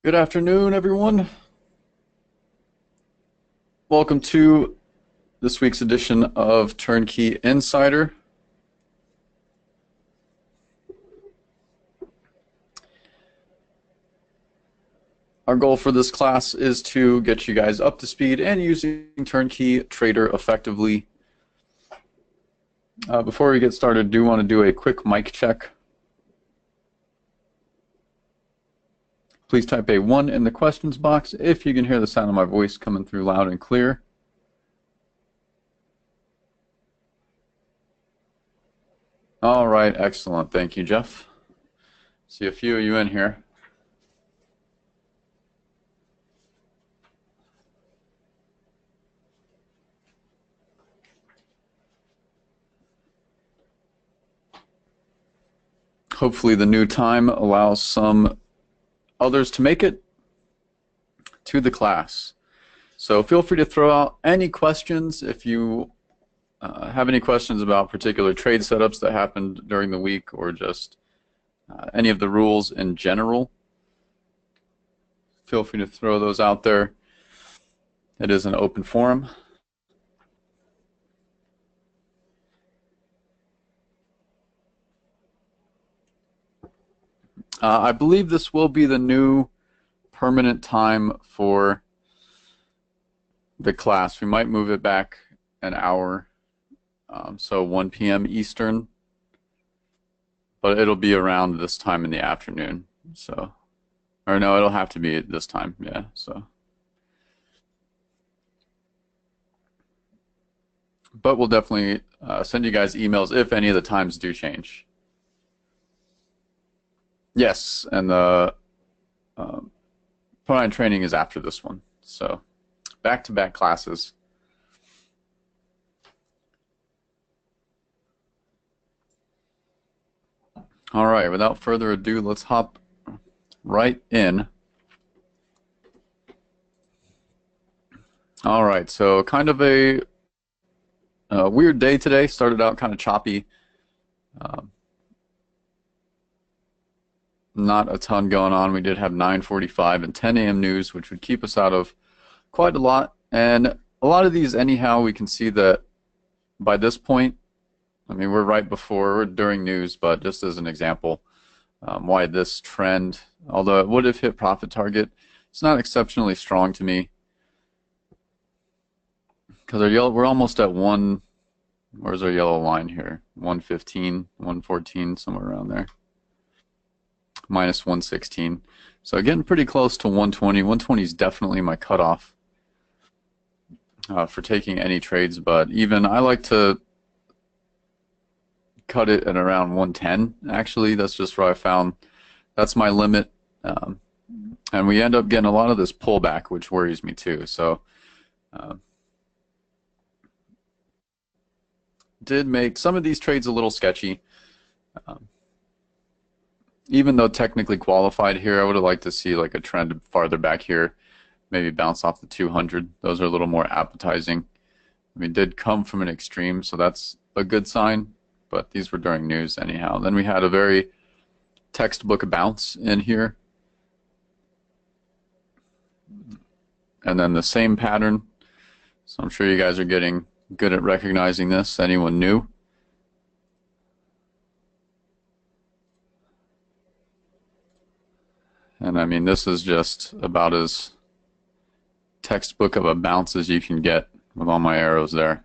Good afternoon, everyone. Welcome to this week's edition of TurnKey Insider. Our goal for this class is to get you guys up to speed and using TurnKey Trader effectively. Before we get started, I do want to do a quick mic check. Please type a 1 in the questions box if you can hear the sound of my voice coming through loud and clear. All right, excellent. Thank you, Jeff. See a few of you in here. Hopefully the new time allows some others to make it to the class. So feel free to throw out any questions if you have any questions about particular trade setups that happened during the week or just any of the rules in general. Feel free to throw those out there. It is an open forum. I believe this will be the new permanent time for the class. We might move it back an hour, so 1 p.m. Eastern, but it'll be around this time in the afternoon. So, or no, it'll have to be at this time, yeah. So, but we'll definitely send you guys emails if any of the times do change. Yes, and the Proline training is after this one, so back-to-back classes. All right, without further ado, let's hop right in. All right, so kind of a weird day today. Started out kind of choppy. Not a ton going on. We did have 9:45 and 10 a.m. news, which would keep us out of quite a lot. And a lot of these, anyhow, we can see that by this point, I mean, we're right before, we're during news, but just as an example, why this trend, although it would have hit profit target, it's not exceptionally strong to me. Because we're almost at one, where's our yellow line here? 115, 114, somewhere around there. Minus 116. So getting pretty close to 120. 120 is definitely my cutoff for taking any trades, but even I like to cut it at around 110. Actually, that's just where I found that's my limit. And we end up getting a lot of this pullback, which worries me too. So did make some of these trades a little sketchy. Even though technically qualified here, I would have liked to see like a trend farther back here, maybe bounce off the 200. Those are a little more appetizing. I mean, did come from an extreme, so that's a good sign, but these were during news anyhow. Then we had a very textbook bounce in here. And then the same pattern. So I'm sure you guys are getting good at recognizing this. Anyone new? And I mean, this is just about as textbook of a bounce as you can get with all my arrows there.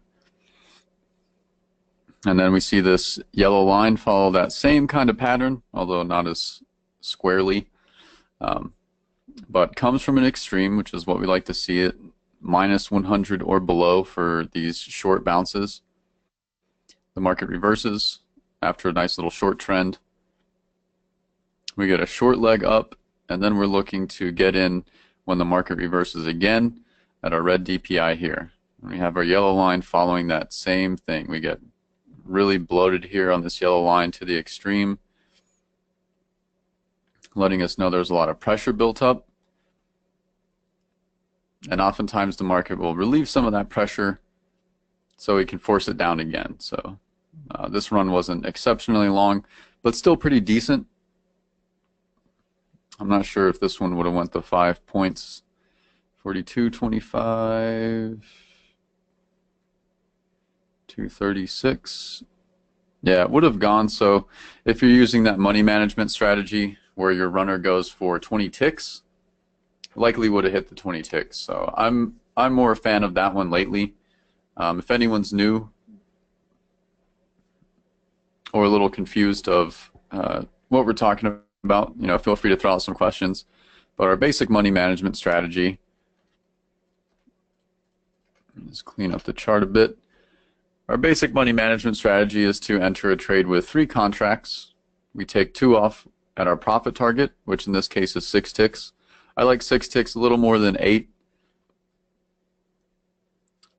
And then we see this yellow line follow that same kind of pattern, although not as squarely, but comes from an extreme, which is what we like to see it, minus 100 or below for these short bounces. The market reverses after a nice little short trend. We get a short leg up, and then we're looking to get in when the market reverses again at our red DPI here. We have our yellow line following that same thing. We get really bloated here on this yellow line to the extreme, letting us know there's a lot of pressure built up. And oftentimes the market will relieve some of that pressure so we can force it down again. So this run wasn't exceptionally long, but still pretty decent. I'm not sure if this one would have went the 5 points. 42.25, 236. Yeah, it would have gone. So if you're using that money management strategy where your runner goes for 20 ticks, likely would have hit the 20 ticks. So I'm more a fan of that one lately. If anyone's new or a little confused of what we're talking about, feel free to throw out some questions. But our basic money management strategy, let's clean up the chart a bit. Our basic money management strategy is to enter a trade with 3 contracts. We take 2 off at our profit target, which in this case is 6 ticks. I like 6 ticks a little more than 8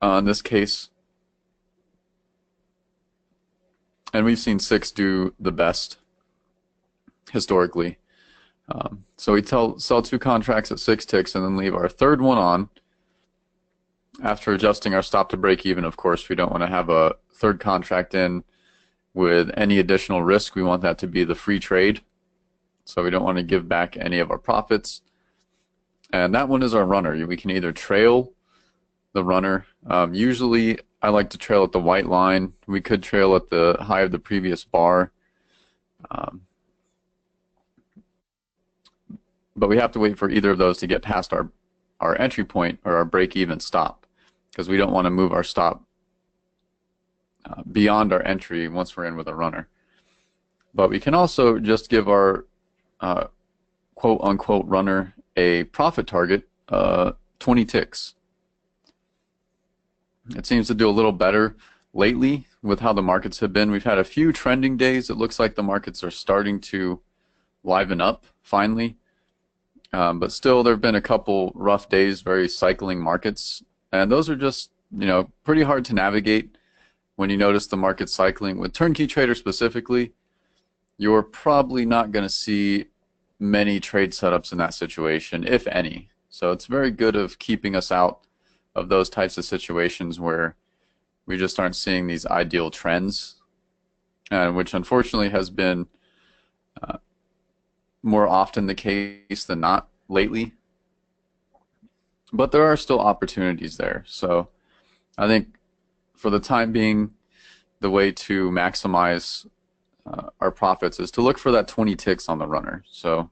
in this case. And we've seen 6 do the best historically. So we sell 2 contracts at 6 ticks and then leave our third one on. After adjusting our stop to break even, of course, we don't want to have a third contract in with any additional risk. We want that to be the free trade. So we don't want to give back any of our profits. And that one is our runner. We can either trail the runner. Usually I like to trail at the white line. We could trail at the high of the previous bar. But we have to wait for either of those to get past our entry point or our break-even stop, because we don't want to move our stop beyond our entry once we're in with a runner. But we can also just give our quote-unquote runner a profit target, 20 ticks. It seems to do a little better lately with how the markets have been. We've had a few trending days. It looks like the markets are starting to liven up finally. But still, there have been a couple rough days, very cycling markets. And those are just, pretty hard to navigate when you notice the market cycling. With turnkey traders specifically, you're probably not going to see many trade setups in that situation, if any. So it's very good of keeping us out of those types of situations where we just aren't seeing these ideal trends, which unfortunately has been more often the case than not lately. But there are still opportunities there. So I think for the time being, the way to maximize our profits is to look for that 20 ticks on the runner. So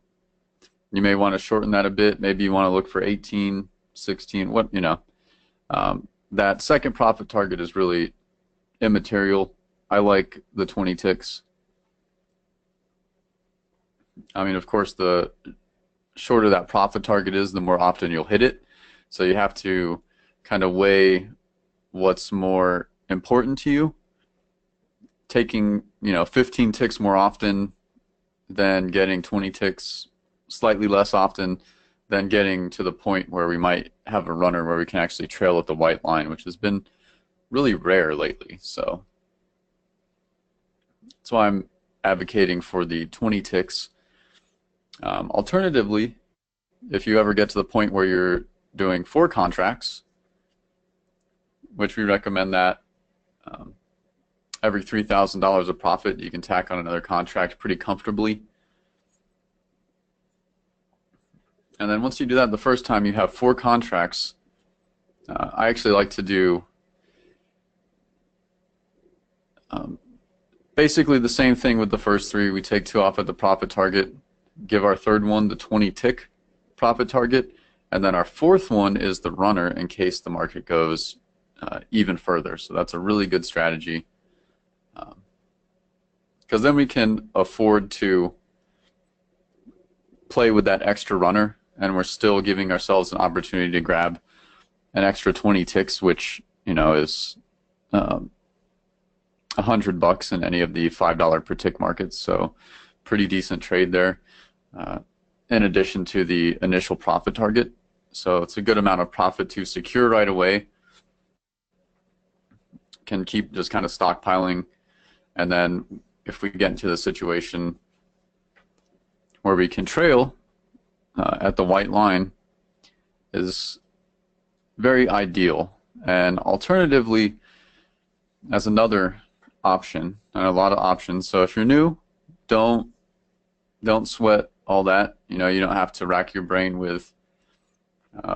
you may want to shorten that a bit. Maybe you want to look for 18, 16, that second profit target is really immaterial. I like the 20 ticks. I mean, of course, the shorter that profit target is, the more often you'll hit it. So you have to kind of weigh what's more important to you. Taking, 15 ticks more often than getting 20 ticks slightly less often, than getting to the point where we might have a runner where we can actually trail at the white line, which has been really rare lately. So that's why I'm advocating for the 20 ticks. Alternatively, if you ever get to the point where you're doing 4 contracts, which we recommend that every $3,000 of profit, you can tack on another contract pretty comfortably. And then once you do that the first time, you have 4 contracts. I actually like to do basically the same thing with the first 3. We take 2 off at the profit target, give our third one the 20 tick profit target, and then our fourth one is the runner in case the market goes even further. So that's a really good strategy, because then we can afford to play with that extra runner, and we're still giving ourselves an opportunity to grab an extra 20 ticks, which is $100 in any of the $5 per tick markets. So pretty decent trade there, in addition to the initial profit target. So it's a good amount of profit to secure right away. Can keep just kind of stockpiling, and then if we get into the situation where we can trail at the white line, is very ideal. And alternatively, as another option, and a lot of options. So if you're new, don't sweat all that. You know, you don't have to rack your brain with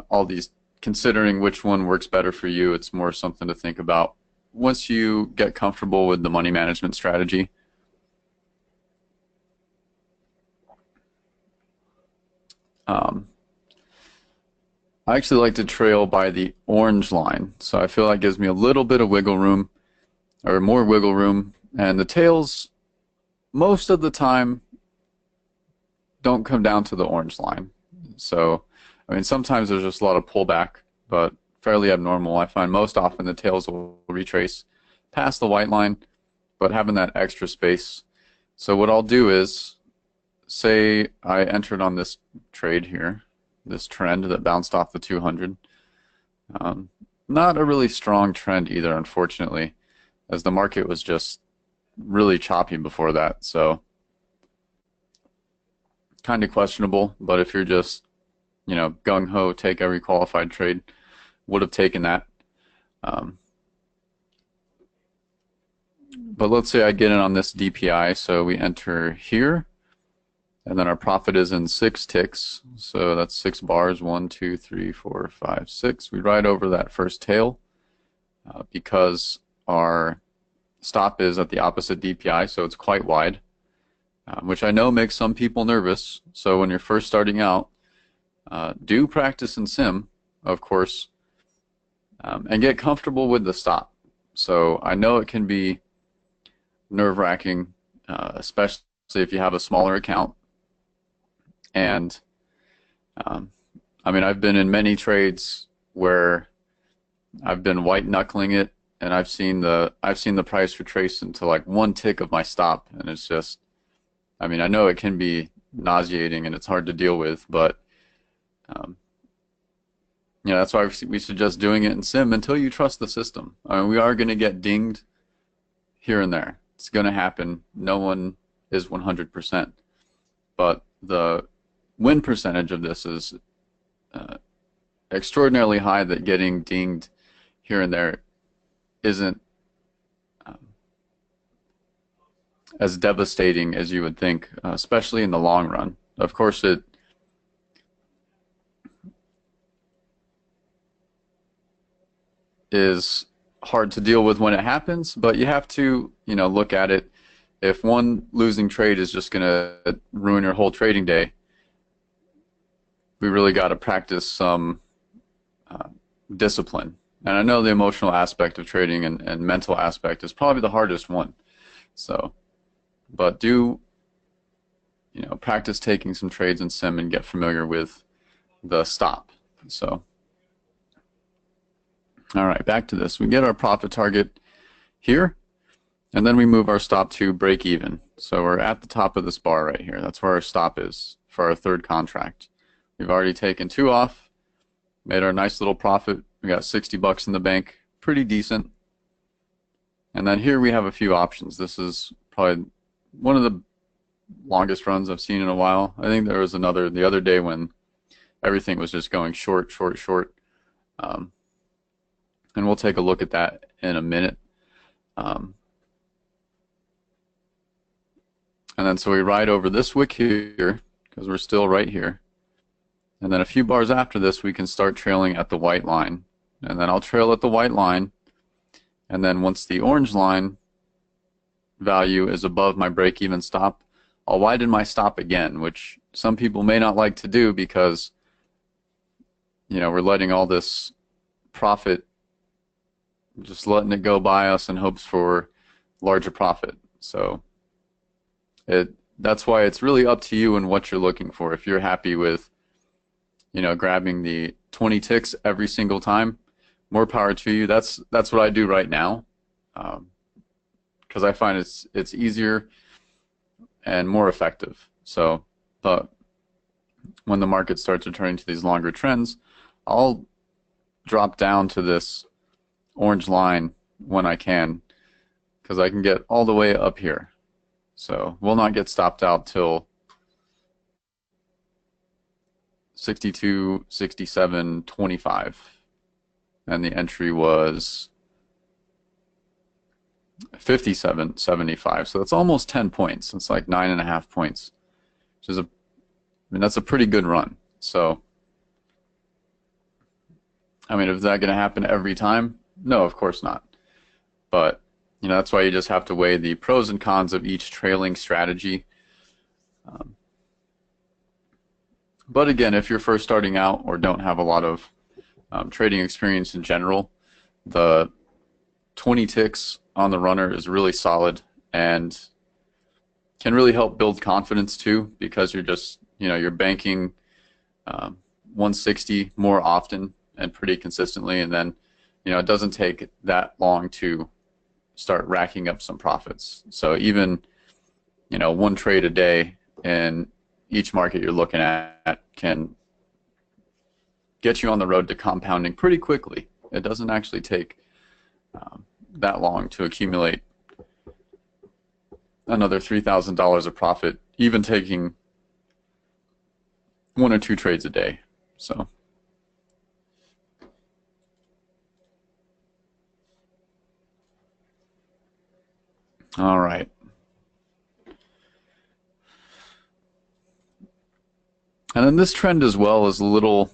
all these considering which one works better for you. It's more something to think about once you get comfortable with the money management strategy. Um, I actually like to trail by the orange line, so I feel that gives me a little bit of wiggle room, or more wiggle room, and the tails most of the time don't come down to the orange line. So, I mean, sometimes there's just a lot of pullback, but fairly abnormal. I find most often the tails will retrace past the white line, but having that extra space. So what I'll do is, say I entered on this trade here, this trend that bounced off the 200. Um, Not a really strong trend either, unfortunately, as the market was just really choppy before that. So kind of questionable, but if you're just, you know, gung ho, take every qualified trade, would have taken that. Um, but let's say I get in on this DPI, so we enter here, and then our profit is in 6 ticks, so that's 6 bars, 1, 2, 3, 4, 5, 6. We ride over that first tail because our stop is at the opposite DPI, so it's quite wide, which I know makes some people nervous. So when you're first starting out, do practice in sim, of course, and get comfortable with the stop. So I know it can be nerve-wracking, especially if you have a smaller account. And I mean, I've been in many trades where I've been white knuckling it, and I've seen the price retrace into like 1 tick of my stop, and it's just, I mean, I know it can be nauseating and it's hard to deal with, but um, you know, that's why we suggest doing it in sim until you trust the system. I mean, we are going to get dinged here and there. It's going to happen. No one is 100%, but the win percentage of this is extraordinarily high that getting dinged here and there isn't as devastating as you would think, especially in the long run. Of course, it is hard to deal with when it happens, but you have to, you know, look at it. If one losing trade is just going to ruin your whole trading day, we really got to practice some uh, discipline. And I know the emotional aspect of trading and mental aspect is probably the hardest one. So, but do, you know, practice taking some trades in sim and get familiar with the stop. So, all right, back to this. We get our profit target here, and then we move our stop to break even. So we're at the top of this bar right here. That's where our stop is for our third contract. We've already taken 2 off, made our nice little profit. We got 60 bucks in the bank, pretty decent. And then here we have a few options. This is probably one of the longest runs I've seen in a while. I think there was another the other day when everything was just going short, short, short. Um, and we'll take a look at that in a minute. Um, and then so we ride over this wick here because we're still right here. And then a few bars after this, we can start trailing at the white line. And then I'll trail at the white line. And then once the orange line value is above my break-even stop, I'll widen my stop again, which some people may not like to do because, you know, we're letting all this profit, just letting it go by us in hopes for larger profit. So that's why it's really up to you and what you're looking for. If you're happy with, you know, grabbing the 20 ticks every single time, more power to you. That's what I do right now, because I find it's easier and more effective. So, but when the market starts returning to these longer trends, I'll drop down to this orange line when I can, because I can get all the way up here. So we'll not get stopped out till 62, 67, 25. And the entry was 57.75. So it's almost 10 points. It's like 9.5 points, which is a mean, that's a pretty good run. So, I mean, is that going to happen every time? No, of course not. But, that's why you just have to weigh the pros and cons of each trailing strategy. Um, but again, if you're first starting out or don't have a lot of trading experience in general, the 20 ticks on the runner is really solid and can really help build confidence too, because you're just, you're banking 160 more often and pretty consistently, and then, it doesn't take that long to start racking up some profits. So even, one trade a day in each market you're looking at can get you on the road to compounding pretty quickly. It doesn't actually take that long to accumulate another $3,000 of profit, even taking one or two trades a day. So, all right. And then this trend as well is a little,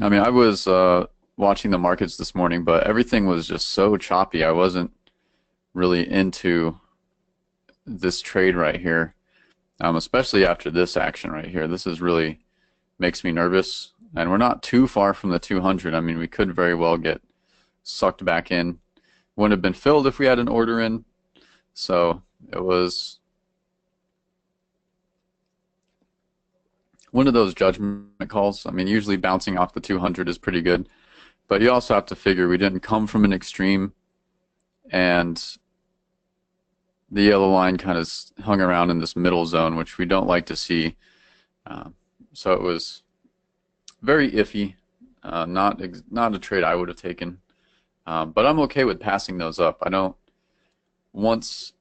I mean, I was watching the markets this morning, but everything was just so choppy. I wasn't really into this trade right here, especially after this action right here. This is really makes me nervous. And we're not too far from the 200. I mean, we could very well get sucked back in. Wouldn't have been filled if we had an order in. So it was one of those judgment calls. I mean, usually bouncing off the 200 is pretty good, but you also have to figure we didn't come from an extreme, and the yellow line kind of hung around in this middle zone, which we don't like to see. So it was very iffy. Not a trade I would have taken, but I'm okay with passing those up. I don't once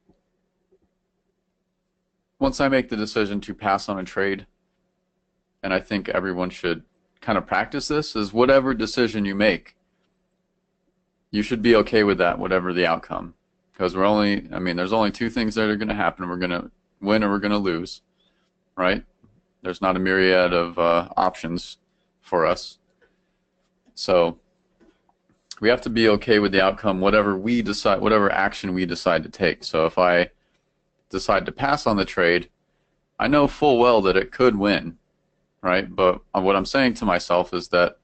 I make the decision to pass on a trade, and I think everyone should kind of practice this, is whatever decision you make, you should be okay with that, whatever the outcome. Because there's only two things that are going to happen. We're going to win or we're going to lose, right? There's not a myriad of options for us. So we have to be okay with the outcome, whatever we decide, whatever action we decide to take. So if I decide to pass on the trade, I know full well that it could win, right? But what I'm saying to myself is that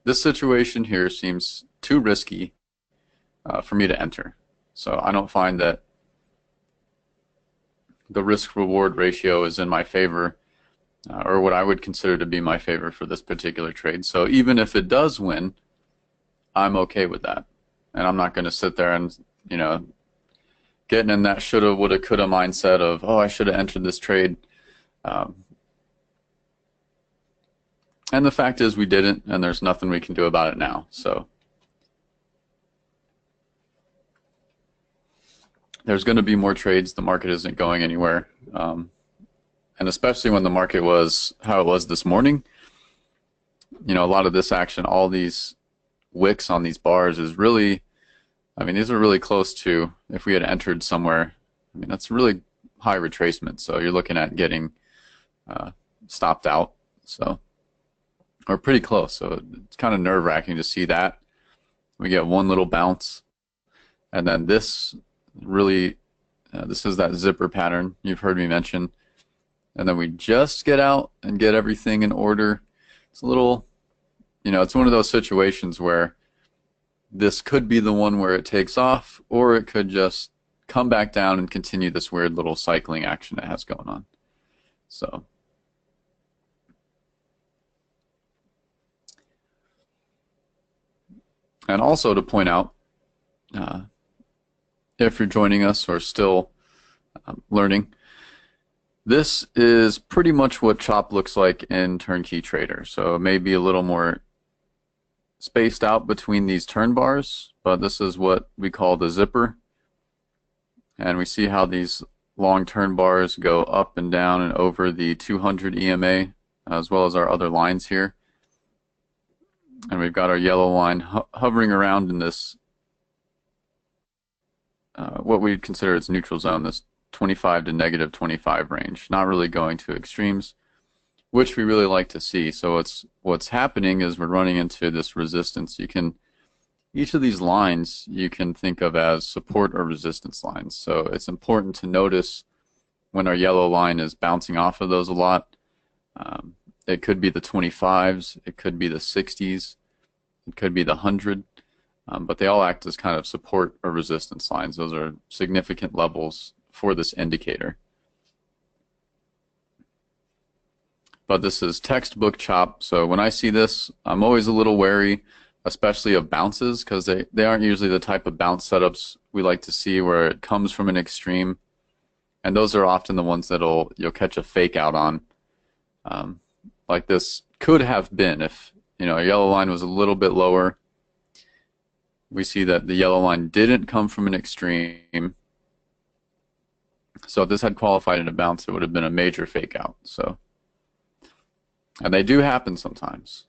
this situation here seems too risky for me to enter. So I don't find that the risk-reward ratio is in my favor, or what I would consider to be my favor for this particular trade. So even if it does win, I'm okay with that. And I'm not going to sit there and, getting in that shoulda, woulda, coulda mindset of, oh, I should have entered this trade. And the fact is we didn't, and there's nothing we can do about it now. So there's going to be more trades. The market isn't going anywhere. And especially when the market was how it was this morning, a lot of this action, all these wicks on these bars is really, these are really close to, if we had entered somewhere, that's really high retracement. So you're looking at getting stopped out. So, or pretty close. So it's kind of nerve-wracking to see that. We get one little bounce, and then this really, this is that zipper pattern you've heard me mention. And then we just get out and get everything in order. It's a little, it's one of those situations where this could be the one where it takes off, or it could just come back down and continue this weird little cycling action it has going on. So, and also to point out, if you're joining us or still learning, this is pretty much what chop looks like in TurnKey Trader. So it may be a little more spaced out between these turn bars, but this is what we call the zipper. And we see how these long turn bars go up and down and over the 200 EMA, as well as our other lines here. And we've got our yellow line hovering around in this, what we'd consider its neutral zone, this 25 to negative 25 range, not really going to extremes, which we really like to see. So what's happening is we're running into this resistance. Each of these lines you can think of as support or resistance lines. So it's important to notice when our yellow line is bouncing off of those a lot. It could be the 25s, it could be the 60s, it could be the 100, but they all act as kind of support or resistance lines. Those are significant levels for this indicator. But this is textbook chop, so when I see this, I'm always a little wary, especially of bounces, because they aren't usually the type of bounce setups we like to see where it comes from an extreme, and those are often the ones that you'll catch a fake out on. Like this could have been if a yellow line was a little bit lower. We see that the yellow line didn't come from an extreme. So if this had qualified in a bounce, it would have been a major fake out. So, and they do happen sometimes.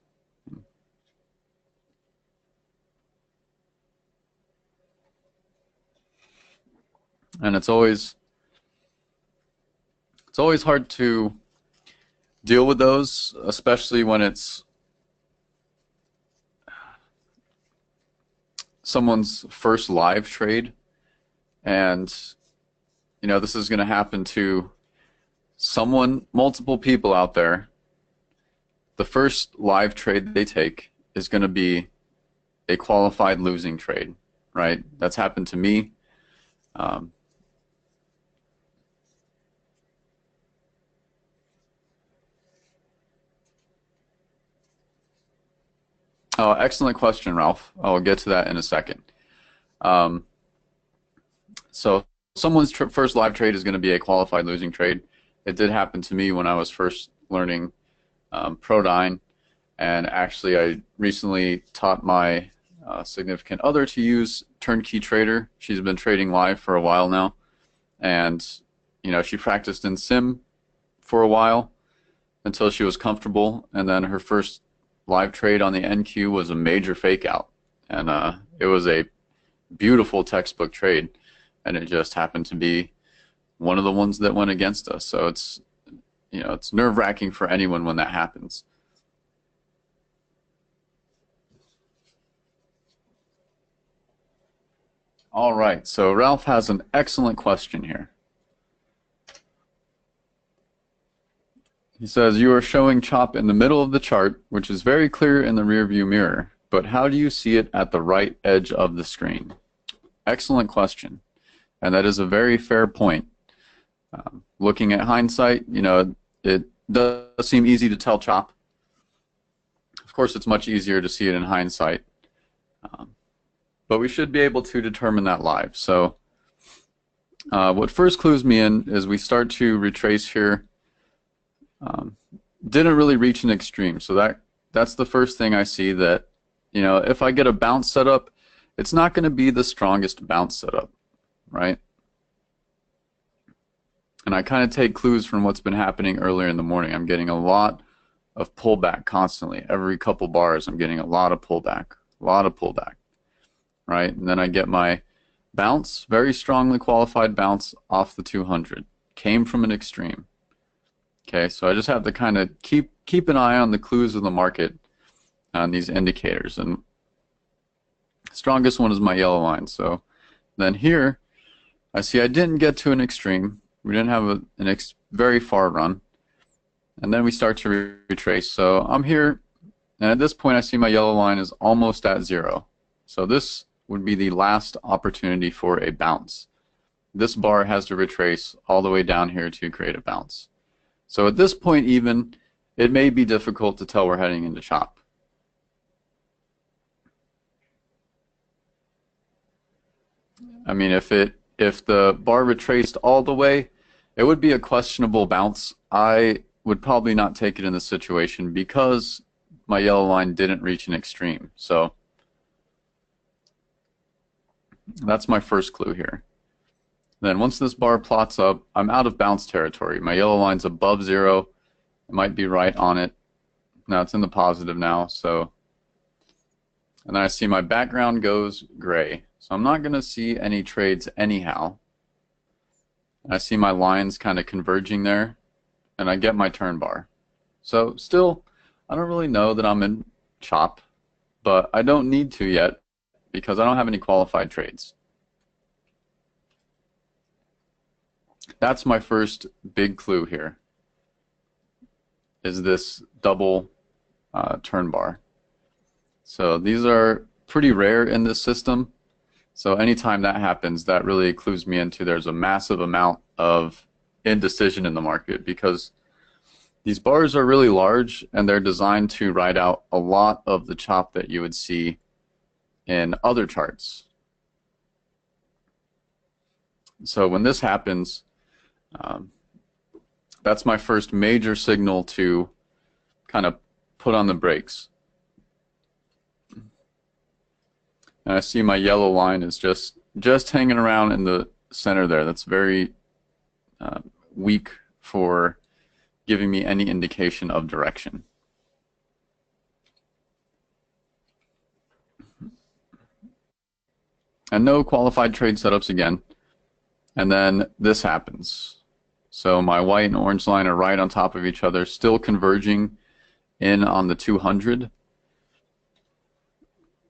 And it's always hard to deal with those, especially when it's someone's first live trade, and this is going to happen to multiple people out there. The first live trade they take is going to be a qualified losing trade, right? That's happened to me. Oh, excellent question, Ralph. I'll get to that in a second. So someone's first live trade is going to be a qualified losing trade. It did happen to me when I was first learning ProDyne, and actually I recently taught my significant other to use TurnKey Trader. She's been trading live for a while now, and she practiced in sim for a while until she was comfortable, and then her first live trade on the NQ was a major fake out, and it was a beautiful textbook trade, and it just happened to be one of the ones that went against us. So it's nerve-wracking for anyone when that happens. All right, so Ralph has an excellent question here. He says, you are showing chop in the middle of the chart, which is very clear in the rear view mirror, but how do you see it at the right edge of the screen? Excellent question, and that is a very fair point. Looking at hindsight, it does seem easy to tell chop. Of course, it's much easier to see it in hindsight, but we should be able to determine that live. So what first clues me in is we start to retrace here. Didn't really reach an extreme, so that's the first thing I see, that if I get a bounce setup, it's not going to be the strongest bounce setup, right? And I kind of take clues from what's been happening earlier in the morning. I'm getting a lot of pullback constantly. Every couple bars I'm getting a lot of pullback, right? And then I get my bounce, very strongly qualified bounce off the 200, came from an extreme. Okay, so I just have to kind of keep an eye on the clues of the market on these indicators, and strongest one is my yellow line. So then here I see I didn't get to an extreme. We didn't have a very far run, and then we start to retrace. So I'm here, and at this point I see my yellow line is almost at zero. So this would be the last opportunity for a bounce. This bar has to retrace all the way down here to create a bounce. So at this point even, it may be difficult to tell we're heading into chop. I mean, if the bar retraced all the way, it would be a questionable bounce. I would probably not take it in this situation because my yellow line didn't reach an extreme. So that's my first clue here. Then once this bar plots up, I'm out of bounce territory. My yellow line's above zero. It might be right on it. Now it's in the positive now. So, and then I see my background goes gray. So I'm not going to see any trades anyhow. I see my lines kind of converging there, and I get my turn bar. So still, I don't really know that I'm in chop, but I don't need to yet because I don't have any qualified trades. That's my first big clue here, is this double turn bar. So these are pretty rare in this system. So anytime that happens, that really clues me into there's a massive amount of indecision in the market because these bars are really large and they're designed to ride out a lot of the chop that you would see in other charts. So when this happens, that's my first major signal to kind of put on the brakes. And I see my yellow line is just hanging around in the center there. That's very weak for giving me any indication of direction. And no qualified trade setups again. And then this happens. So my white and orange line are right on top of each other, still converging in on the 200.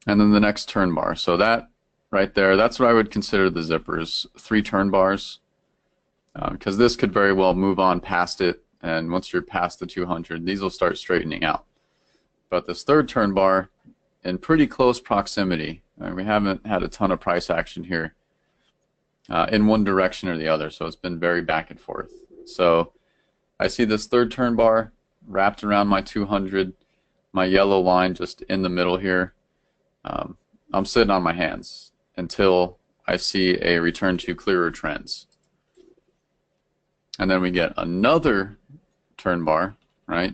And then the next turn bar. So that right there, that's what I would consider the zippers, 3 turn bars, because this could very well move on past it, and once you're past the 200, these will start straightening out. But this third turn bar, in pretty close proximity, and we haven't had a ton of price action here in one direction or the other, so it's been very back and forth. So I see this third turn bar wrapped around my 200, my yellow line just in the middle here. I'm sitting on my hands until I see a return to clearer trends. And then we get another turn bar, right?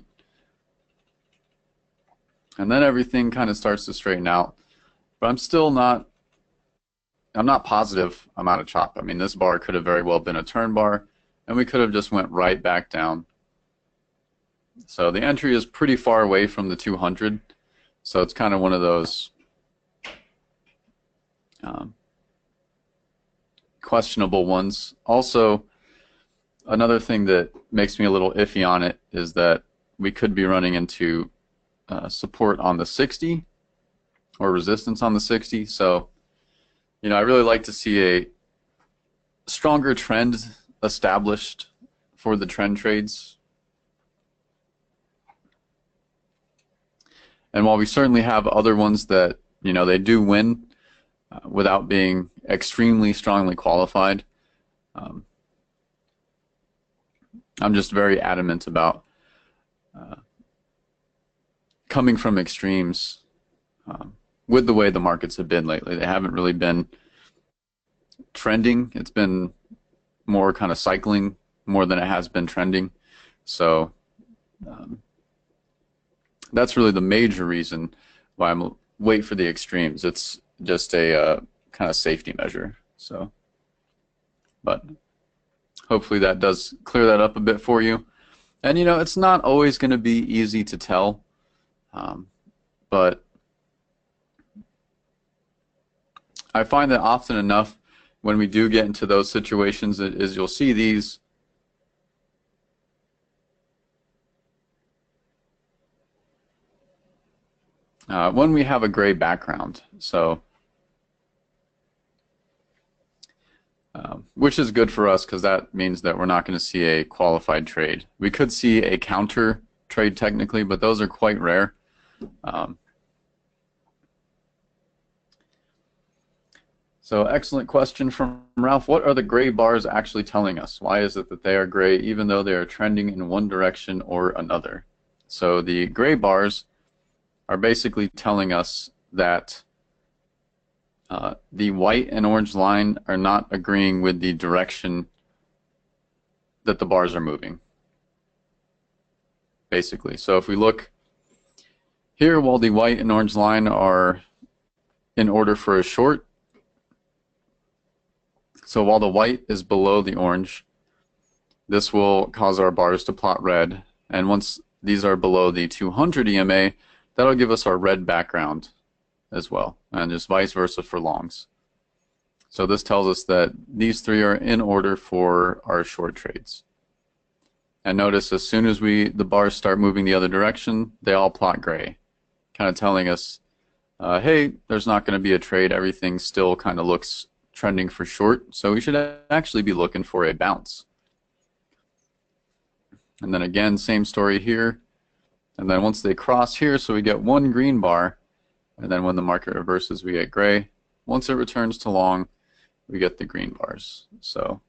And then everything kind of starts to straighten out. But I'm not positive I'm out of chop. I mean, this bar could have very well been a turn bar, and we could have just went right back down. So the entry is pretty far away from the 200, so it's kind of one of those questionable ones. Also, another thing that makes me a little iffy on it is that we could be running into support on the 60 or resistance on the 60. So, you know, I really like to see a stronger trend established for the trend trades. And while we certainly have other ones that, you know, they do win without being extremely strongly qualified, I'm just very adamant about coming from extremes with the way the markets have been lately. They haven't really been trending. It's been more kind of cycling more than it has been trending. So that's really the major reason why I'm wait for the extremes. It's just a kind of safety measure. So, but hopefully that does clear that up a bit for you. And you know, it's not always going to be easy to tell, but I find that often enough when we do get into those situations is you'll see these when we have a gray background. So which is good for us because that means that we're not going to see a qualified trade. We could see a counter trade technically, but those are quite rare. So excellent question from Ralph. What are the gray bars actually telling us? Why is it that they are gray even though they are trending in one direction or another? So the gray bars are basically telling us that the white and orange line are not agreeing with the direction that the bars are moving, basically. So if we look here, while the white and orange line are in order for a short, so while the white is below the orange, this will cause our bars to plot red, and once these are below the 200 EMA, that'll give us our red background as well, and just vice versa for longs. So this tells us that these three are in order for our short trades. And notice as soon as the bars start moving the other direction, they all plot gray, kind of telling us, hey, there's not going to be a trade. Everything still kind of looks trending for short, so we should actually be looking for a bounce. And then again, same story here. And then once they cross here, so we get one green bar, and then when the market reverses, we get gray. Once it returns to long, we get the green bars. So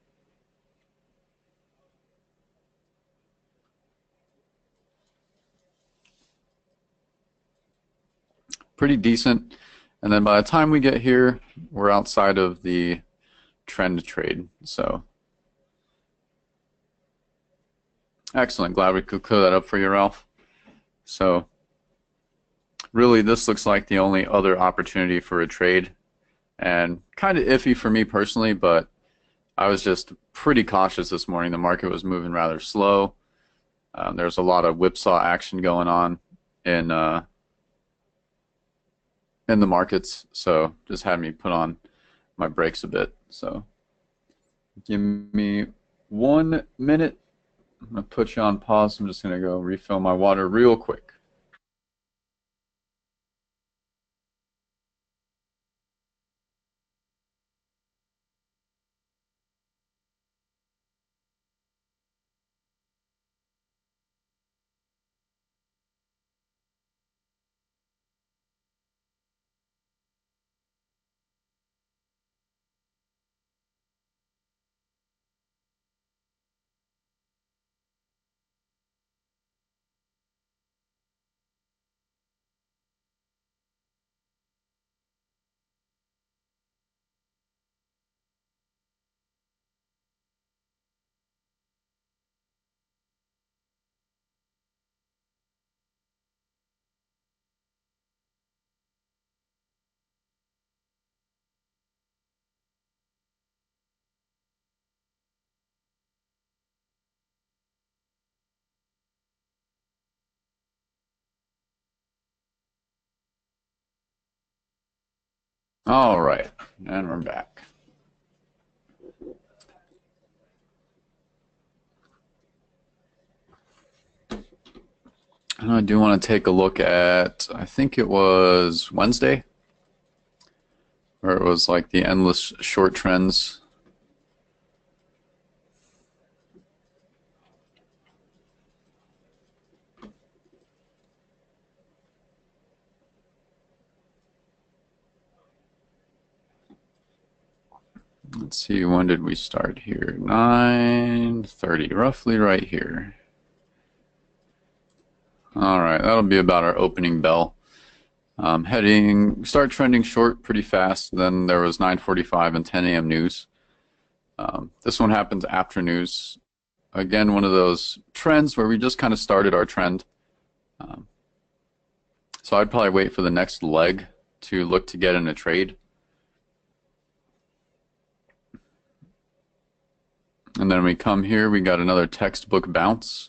pretty decent. And then by the time we get here, we're outside of the trend trade. So excellent. Glad we could clear that up for you, Ralph. So really, this looks like the only other opportunity for a trade, and kind of iffy for me personally, but I was just pretty cautious this morning. The market was moving rather slow. There's a lot of whipsaw action going on in the markets, so just had me put on my brakes a bit. So give me 1 minute. I'm going to put you on pause. I'm just going to go refill my water real quick. All right, and we're back. And I do want to take a look at, I think it was Wednesday, where it was like the endless short trends. Let's see, when did we start here? 9:30, roughly right here. All right, that'll be about our opening bell. Start trending short pretty fast. Then there was 9:45 and 10 a.m. news. This one happens after news. Again, one of those trends where we just kind of started our trend. So I'd probably wait for the next leg to look to get in a trade. And then we come here, we got another textbook bounce.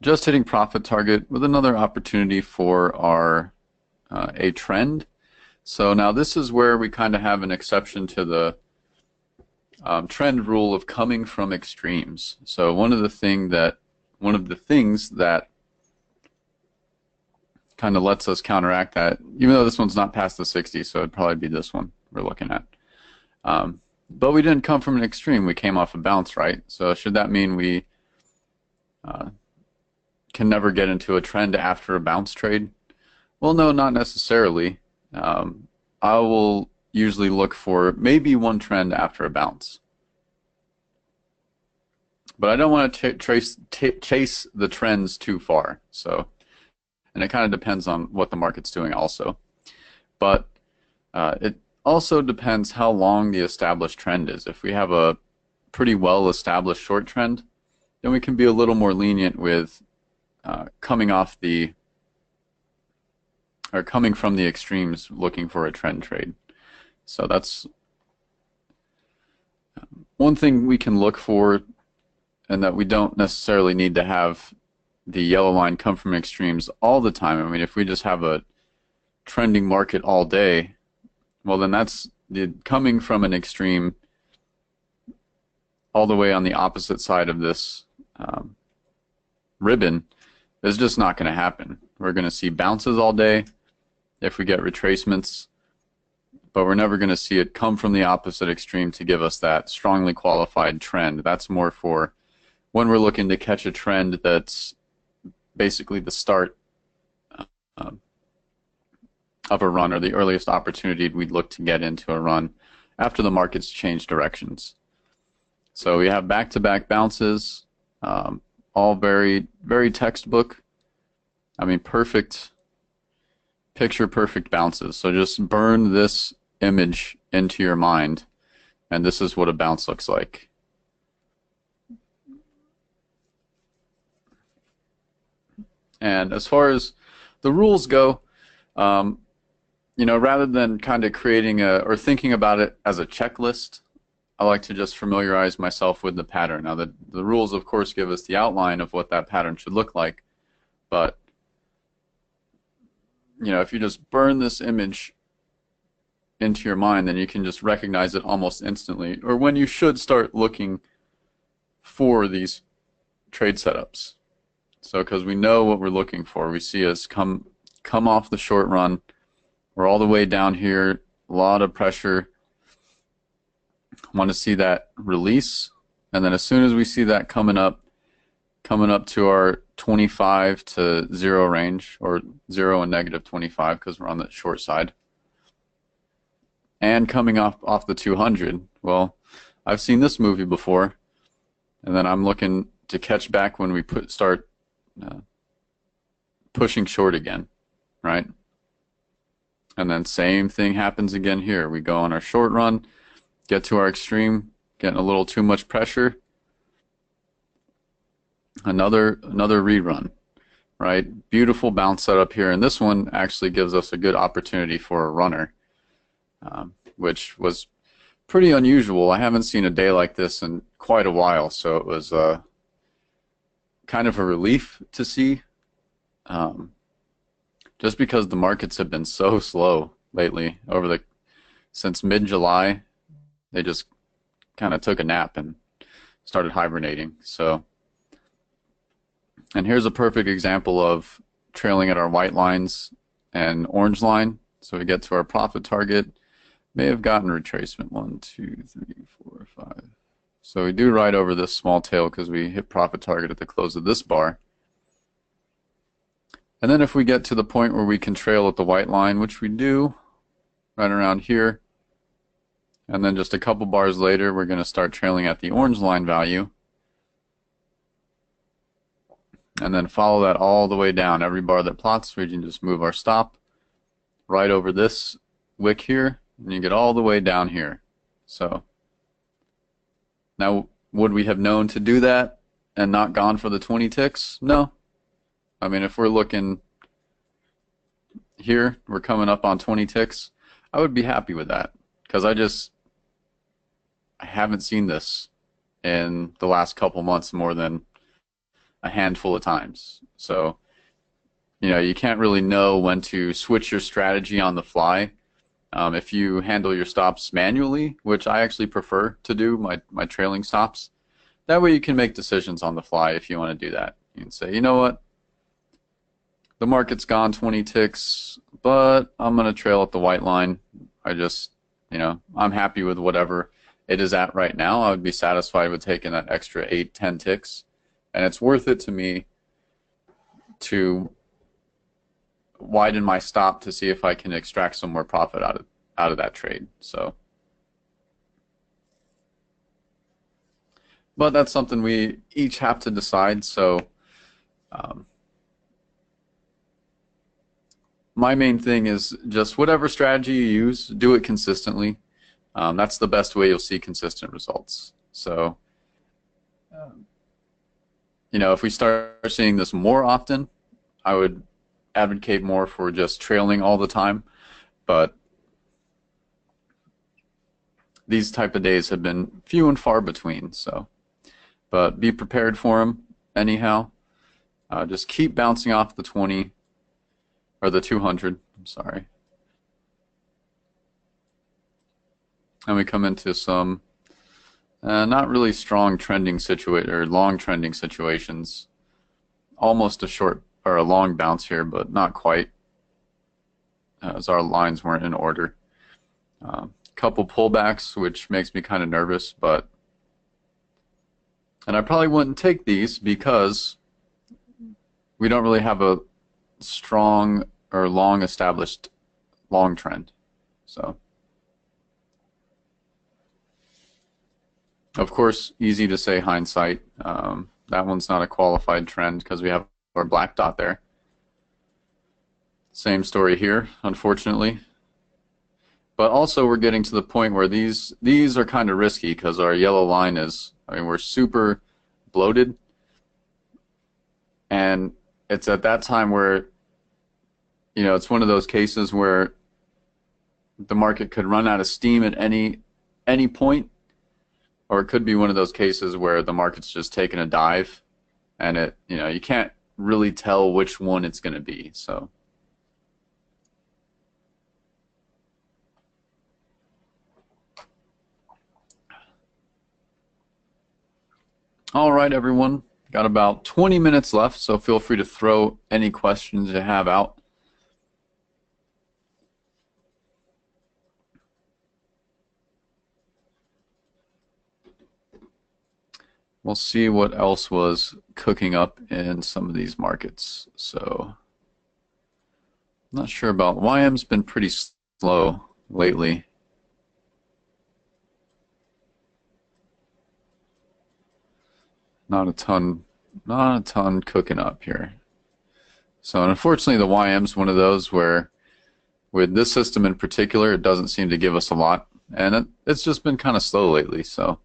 Just hitting profit target with another opportunity for our a trend. So now this is where we kind of have an exception to the trend rule of coming from extremes. So one of the things that kind of lets us counteract that, even though this one's not past the 60, so it'd probably be this one we're looking at. But we didn't come from an extreme. We came off a bounce, right? So should that mean we can never get into a trend after a bounce trade? Well, no, not necessarily. I will usually look for maybe one trend after a bounce. But I don't want to chase the trends too far. So, and it kind of depends on what the market's doing also. But it also depends how long the established trend is. If we have a pretty well-established short trend, then we can be a little more lenient with coming from the extremes looking for a trend trade. So that's one thing we can look for, and that we don't necessarily need to have the yellow line come from extremes all the time. I mean, if we just have a trending market all day, well, then that's coming from an extreme all the way on the opposite side of this um, ribbon is just not going to happen. We're going to see bounces all day if we get retracements, but we're never going to see it come from the opposite extreme to give us that strongly qualified trend. That's more for when we're looking to catch a trend that's basically the start um, of a run, or the earliest opportunity we'd look to get into a run after the markets change directions. So we have back-to-back bounces, all very, very textbook. I mean, perfect, picture-perfect bounces. So just burn this image into your mind, and this is what a bounce looks like. And as far as the rules go, you know, rather than kind of creating or thinking about it as a checklist, I like to just familiarize myself with the pattern. Now, the rules, of course, give us the outline of what that pattern should look like, but you know, if you just burn this image into your mind, then you can just recognize it almost instantly, or when you should start looking for these trade setups. So, because we know what we're looking for, we see us come off the short run. We're all the way down here, a lot of pressure. Want to see that release, and then as soon as we see that coming up to our 25 to 0 range, or 0 and negative 25 because we're on the short side, and coming off the 200. Well, I've seen this movie before, and then I'm looking to catch back when we start pushing short again, right? And then same thing happens again here. We go on our short run, get to our extreme, getting a little too much pressure. Another rerun, right? Beautiful bounce setup here, and this one actually gives us a good opportunity for a runner, which was pretty unusual. I haven't seen a day like this in quite a while, so it was kind of a relief to see, just because the markets have been so slow lately. Since mid-July, they just kind of took a nap and started hibernating. So, and here's a perfect example of trailing at our white lines and orange line. So we get to our profit target, may have gotten retracement 1, 2, 3, 4, 5. So we do right over this small tail because we hit profit target at the close of this bar. And then if we get to the point where we can trail at the white line, which we do right around here, and then just a couple bars later, we're going to start trailing at the orange line value, and then follow that all the way down. Every bar that plots, we can just move our stop right over this wick here, and you get all the way down here. So now, would we have known to do that and not gone for the 20 ticks? No. I mean, if we're looking here, we're coming up on 20 ticks, I would be happy with that, because I haven't seen this in the last couple months more than a handful of times. So, you know, you can't really know when to switch your strategy on the fly. If you handle your stops manually, which I actually prefer to do, my trailing stops, that way you can make decisions on the fly if you want to do that. You can say, you know what, the market's gone 20 ticks, but I'm going to trail at the white line. You know, I'm happy with whatever it is at right now. I would be satisfied with taking that extra 8, 10 ticks, and it's worth it to me to widen my stop to see if I can extract some more profit out of that trade. So, but that's something we each have to decide. So, my main thing is just whatever strategy you use, do it consistently. That's the best way you'll see consistent results. So, you know, if we start seeing this more often, I would advocate more for just trailing all the time. But these type of days have been few and far between. So, but be prepared for them anyhow. Just keep bouncing off the 20 or the 200. I'm sorry. And we come into some Not really strong trending situation or long trending situations. Almost a short or a long bounce here, but not quite, as our lines weren't in order. Couple pullbacks, which makes me kind of nervous, and I probably wouldn't take these because we don't really have a strong or long established long trend. So, of course, easy to say hindsight. That one's not a qualified trend because we have our black dot there. Same story here, unfortunately. But also we're getting to the point where these are kind of risky because our yellow line is, I mean, we're super bloated. And it's at that time where, you know, it's one of those cases where the market could run out of steam at any point, or it could be one of those cases where the market's just taking a dive and it, you know, you can't really tell which one it's going to be. So all right, everyone. Got about 20 minutes left, so feel free to throw any questions you have out. We'll see what else was cooking up in some of these markets. So, not sure about YM's been pretty slow lately. Not a ton cooking up here. So unfortunately, the YM's one of those where, with this system in particular, it doesn't seem to give us a lot, and it's just been kind of slow lately. So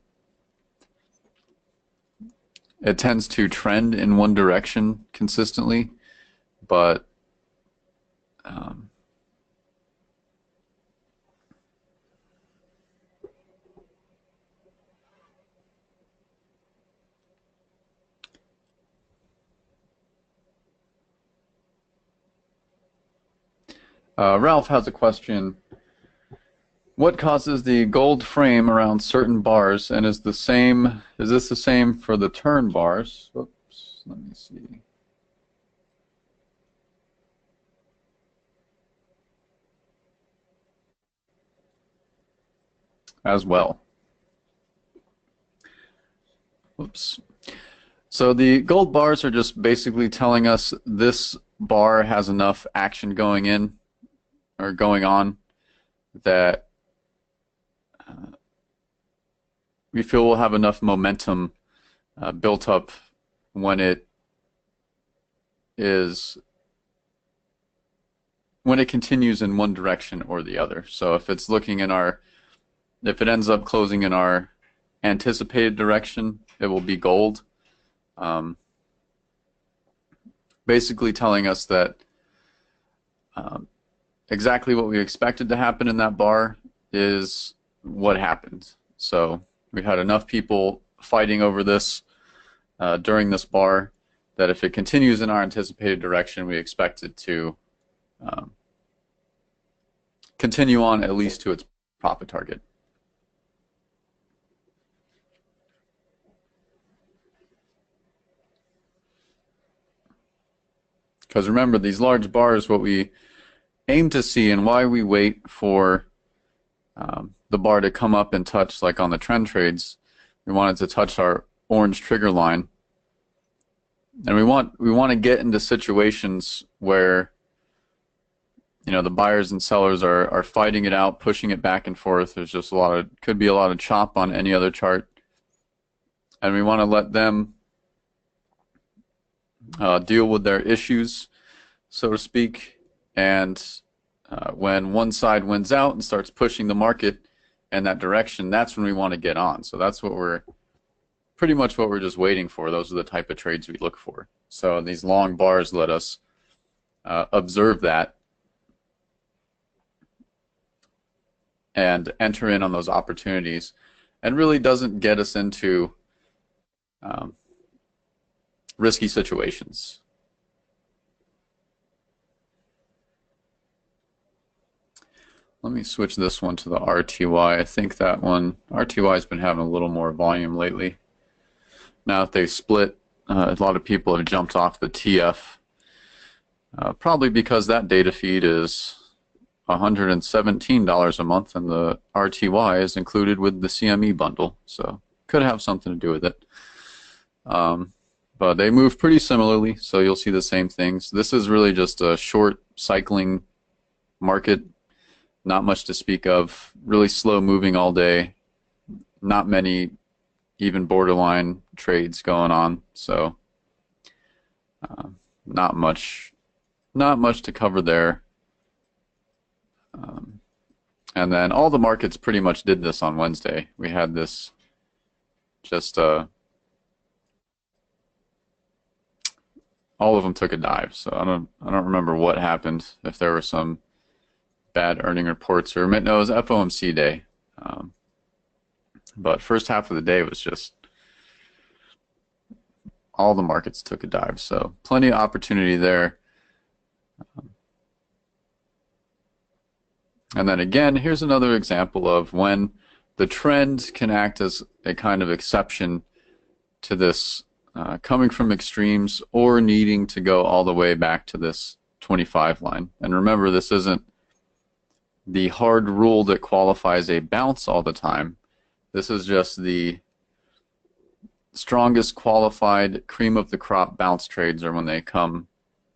it tends to trend in one direction consistently, but Ralph has a question. What causes the gold frame around certain bars, and is this the same for the turn bars? Whoops, let me see. As well. Whoops. So the gold bars are just basically telling us this bar has enough action going in or going on that we feel we'll have enough momentum built up when it continues in one direction or the other. So if it's if it ends up closing in our anticipated direction, it will be gold. Basically telling us that exactly what we expected to happen in that bar is what happened. So we had enough people fighting over this during this bar that if it continues in our anticipated direction, we expect it to continue on at least to its profit target. Because remember, these large bars, what we aim to see and why we wait for the bar to come up and touch, like on the trend trades, we want it to touch our orange trigger line. And we want to get into situations where, you know, the buyers and sellers are fighting it out, pushing it back and forth. There's just could be a lot of chop on any other chart. And we want to let them deal with their issues, so to speak. And when one side wins out and starts pushing the market in that direction, that's when we want to get on. So that's pretty much what we're just waiting for. Those are the type of trades we look for. So these long bars let us observe that and enter in on those opportunities, and really doesn't get us into risky situations. Let me switch this one to the RTY. I think that one, RTY has been having a little more volume lately. Now that they split, a lot of people have jumped off the TF, probably because that data feed is $117 a month and the RTY is included with the CME bundle, so could have something to do with it. But they move pretty similarly, so you'll see the same things. This is really just a short cycling market, not much to speak of, really slow moving all day, not many even borderline trades going on, so not much to cover there. And then all the markets pretty much did this on Wednesday. We had this just all of them took a dive. So I don't remember what happened, if there were some bad earning reports, or no, it was FOMC day. But first half of the day was just all the markets took a dive. So plenty of opportunity there. And then again, here's another example of when the trend can act as a kind of exception to this coming from extremes or needing to go all the way back to this 25 line. And remember, this isn't the hard rule that qualifies a bounce all the time. This is just the strongest qualified cream of the crop bounce trades are when they come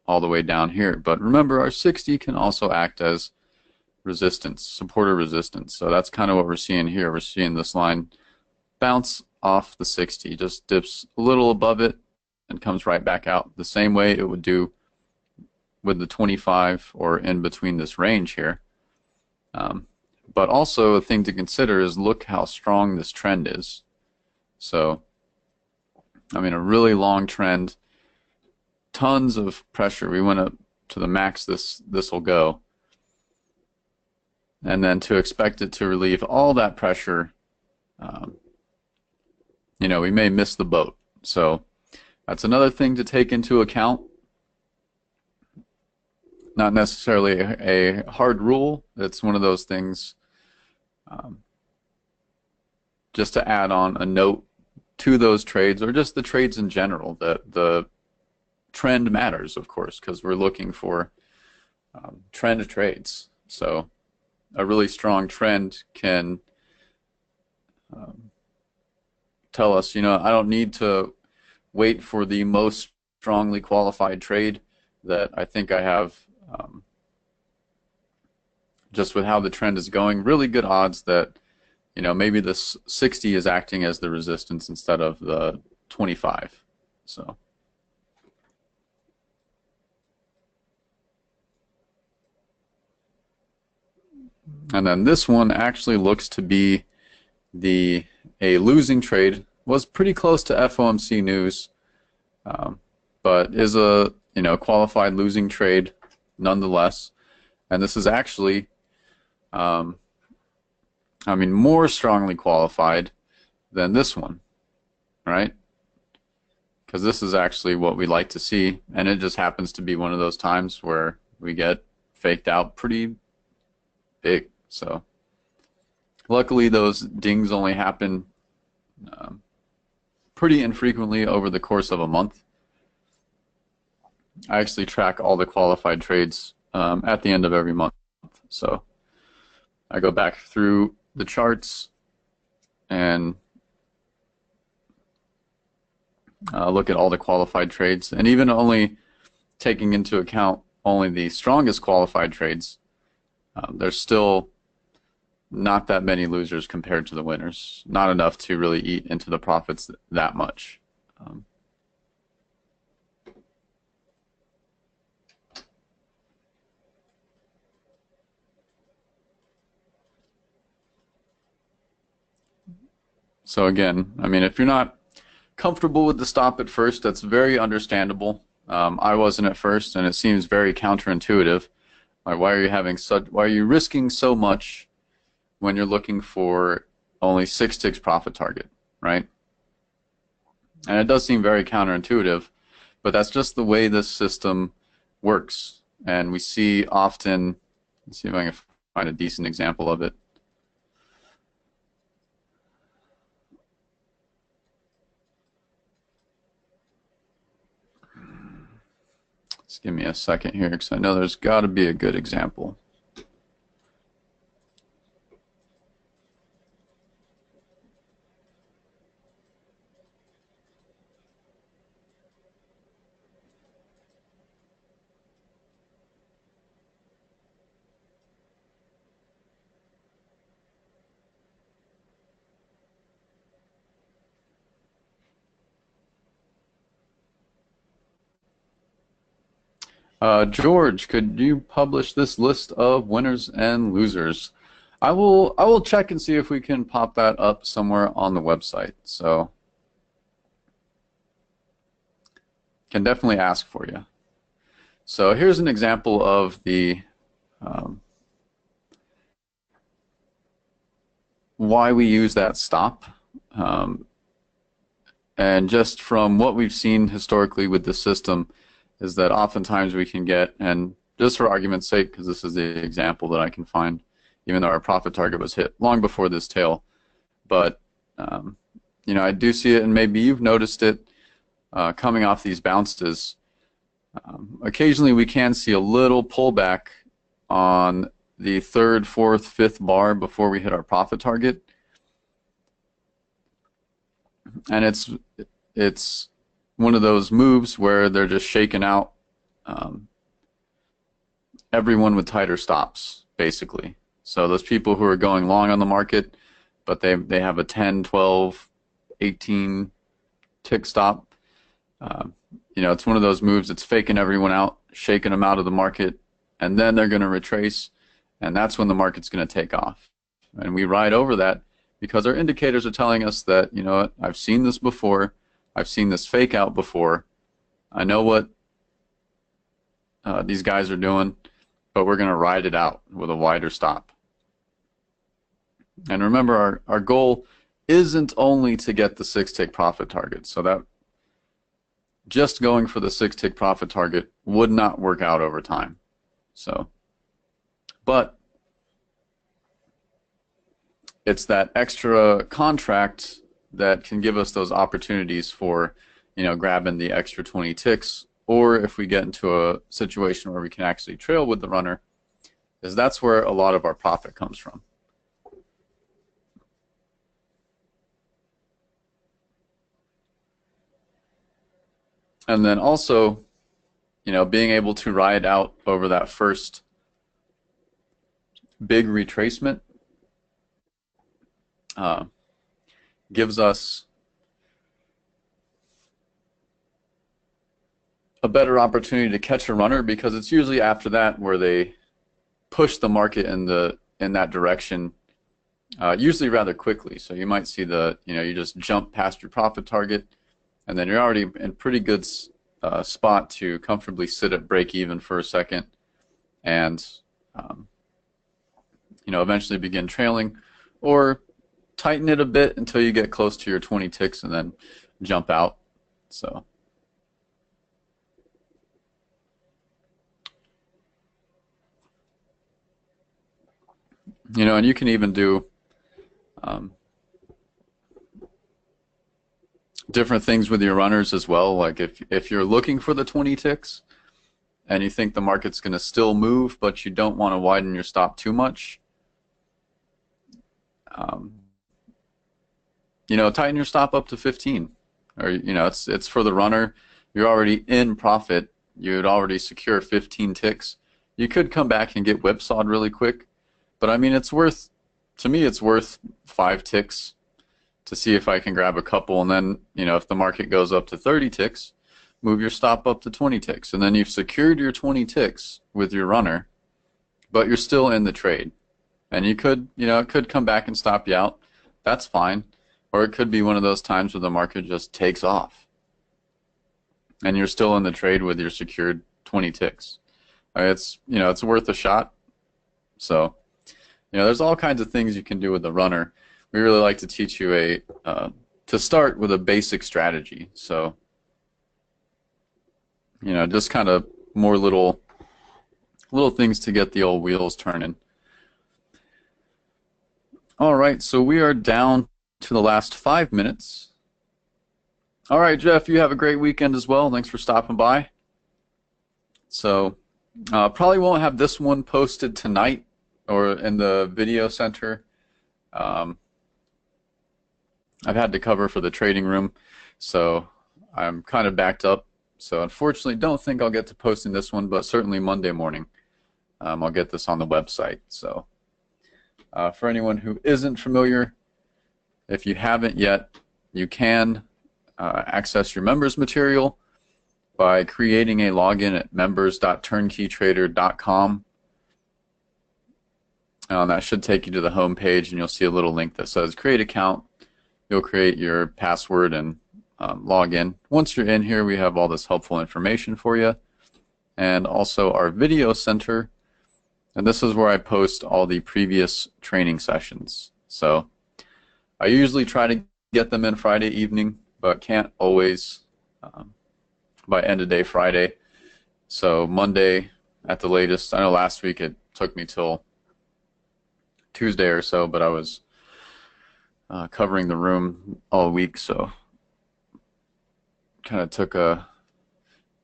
all the way down here. But remember, our 60 can also act as resistance, support or resistance. So that's kind of what we're seeing here. We're seeing this line bounce off the 60, just dips a little above it and comes right back out the same way it would do with the 25 or in between this range here. But also a thing to consider is look how strong this trend is. So, I mean, a really long trend, tons of pressure. We went up to the max this will go. And then to expect it to relieve all that pressure, you know, we may miss the boat. So that's another thing to take into account. Not necessarily a hard rule. It's one of those things just to add on a note to those trades, or just the trades in general, that the trend matters, of course, because we're looking for trend trades. So a really strong trend can tell us, you know, I don't need to wait for the most strongly qualified trade that I think I have. Just with how the trend is going, really good odds that, you know, maybe this 60 is acting as the resistance instead of the 25. So. And then this one actually looks to be a losing trade. Was pretty close to FOMC news, but is a, you know, qualified losing trade nonetheless. And this is actually, I mean, more strongly qualified than this one, right? Because this is actually what we like to see, and it just happens to be one of those times where we get faked out pretty big. So luckily those dings only happen pretty infrequently over the course of a month. I actually track all the qualified trades at the end of every month. So I go back through the charts and look at all the qualified trades, and even only taking into account only the strongest qualified trades, there's still not that many losers compared to the winners. Not enough to really eat into the profits that much. So again, I mean, if you're not comfortable with the stop at first, that's very understandable. I wasn't at first, and it seems very counterintuitive. Like, why are you risking so much when you're looking for only 6 ticks profit target, right? And it does seem very counterintuitive, but that's just the way this system works. And we see often, let's see if I can find a decent example of it. Just give me a second here because I know there's got to be a good example. George, could you publish this list of winners and losers? I will check and see if we can pop that up somewhere on the website. So can definitely ask for you. So here's an example of the why we use that stop. And just from what we've seen historically with the system is that oftentimes we can get, and just for argument's sake, because this is the example that I can find, even though our profit target was hit long before this tail, but you know, I do see it, and maybe you've noticed it coming off these bounces. Occasionally we can see a little pullback on the third, fourth, fifth bar before we hit our profit target, and it's one of those moves where they're just shaking out everyone with tighter stops, basically. So those people who are going long on the market, but they have a 10, 12, 18 tick stop. You know, it's one of those moves that's faking everyone out, shaking them out of the market, and then they're going to retrace, and that's when the market's going to take off. And we ride over that because our indicators are telling us that, you know what, I've seen this before, I've seen this fake out before, I know what these guys are doing, but we're going to ride it out with a wider stop. And remember, our goal isn't only to get the 6-tick profit target, so that just going for the 6-tick profit target would not work out over time. So, but it's that extra contract that can give us those opportunities for, you know, grabbing the extra 20 ticks, or if we get into a situation where we can actually trail with the runner, is that's where a lot of our profit comes from. And then also, you know, being able to ride out over that first big retracement gives us a better opportunity to catch a runner, because it's usually after that where they push the market in that direction, usually rather quickly. So you might see you just jump past your profit target, and then you're already in pretty good spot to comfortably sit at break even for a second, and you know, eventually begin trailing, or tighten it a bit until you get close to your 20 ticks and then jump out. So you know, and you can even do different things with your runners as well. Like if you're looking for the 20 ticks and you think the market's going to still move, but you don't want to widen your stop too much, you know, tighten your stop up to 15. Or, you know, it's for the runner. You're already in profit. You'd already secure 15 ticks. You could come back and get whipsawed really quick, but I mean, to me, it's worth 5 ticks to see if I can grab a couple, and then, you know, if the market goes up to 30 ticks, move your stop up to 20 ticks, and then you've secured your 20 ticks with your runner, but you're still in the trade. And you could, you know, it could come back and stop you out. That's fine. Or it could be one of those times where the market just takes off, and you're still in the trade with your secured 20 ticks. It's, you know, it's worth a shot. So, you know, there's all kinds of things you can do with the runner. We really like to teach you to start with a basic strategy. So, you know, just kind of more little things to get the old wheels turning. All right, so we are down to the last 5 minutes. All right, Jeff, you have a great weekend as well. Thanks for stopping by. So probably won't have this one posted tonight or in the video center. Um, I've had to cover for the trading room, so I'm kind of backed up. So unfortunately, don't think I'll get to posting this one, but certainly Monday morning, I'll get this on the website. So for anyone who isn't familiar, if you haven't yet, you can access your members material by creating a login at members.turnkeytrader.com. That should take you to the home page, and you'll see a little link that says create account. You'll create your password and log in. Once you're in here, we have all this helpful information for you, and also our video center. And this is where I post all the previous training sessions. So I usually try to get them in Friday evening, but can't always by end of day Friday. So Monday at the latest. I know last week it took me till Tuesday or so, but I was covering the room all week, so kind of took a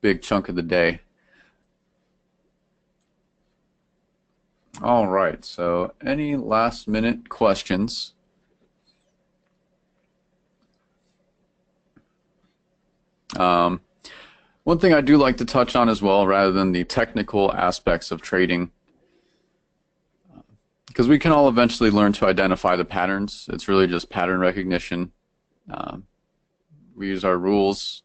big chunk of the day. All right, so any last minute questions? One thing I do like to touch on as well, rather than the technical aspects of trading, because we can all eventually learn to identify the patterns. It's really just pattern recognition. We use our rules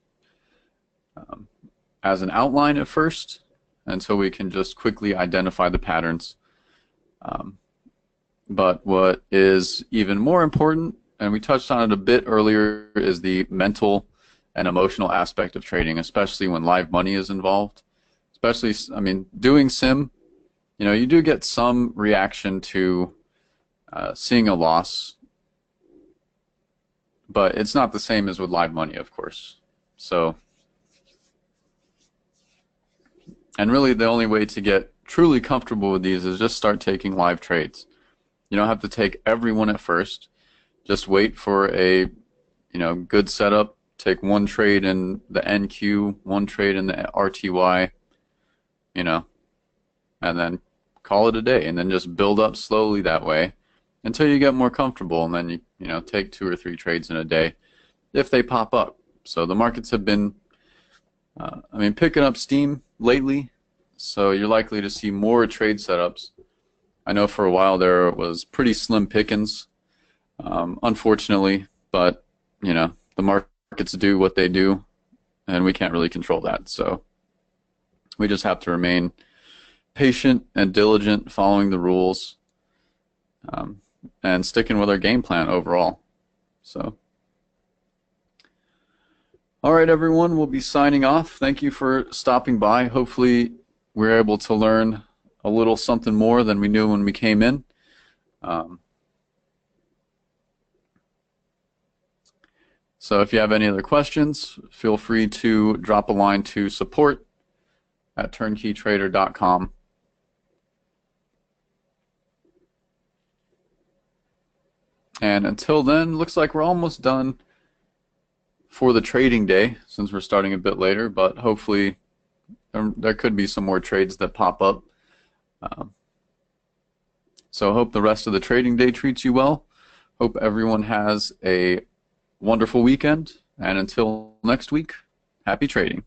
as an outline at first, until we can just quickly identify the patterns. But what is even more important, and we touched on it a bit earlier, is the mental and emotional aspect of trading, especially when live money is involved. Especially, I mean, doing sim, you know, you do get some reaction to seeing a loss, but it's not the same as with live money, of course. So, and really the only way to get truly comfortable with these is just start taking live trades. You don't have to take everyone at first. Just wait for a, good setup. Take one trade in the NQ, one trade in the RTY, and then call it a day, and then just build up slowly that way until you get more comfortable, and then you take 2 or 3 trades in a day if they pop up. So the markets have been, picking up steam lately, so you're likely to see more trade setups. I know for a while there was pretty slim pickings, unfortunately, but the markets do what they do, and we can't really control that. So we just have to remain patient and diligent, following the rules, and sticking with our game plan overall. So, all right, everyone, we'll be signing off. Thank you for stopping by. Hopefully we're able to learn a little something more than we knew when we came in. So if you have any other questions, feel free to drop a line to support@turnkeytrader.com. And until then, looks like we're almost done for the trading day, since we're starting a bit later, but hopefully there could be some more trades that pop up. So I hope the rest of the trading day treats you well. Hope everyone has a wonderful weekend, and until next week, happy trading.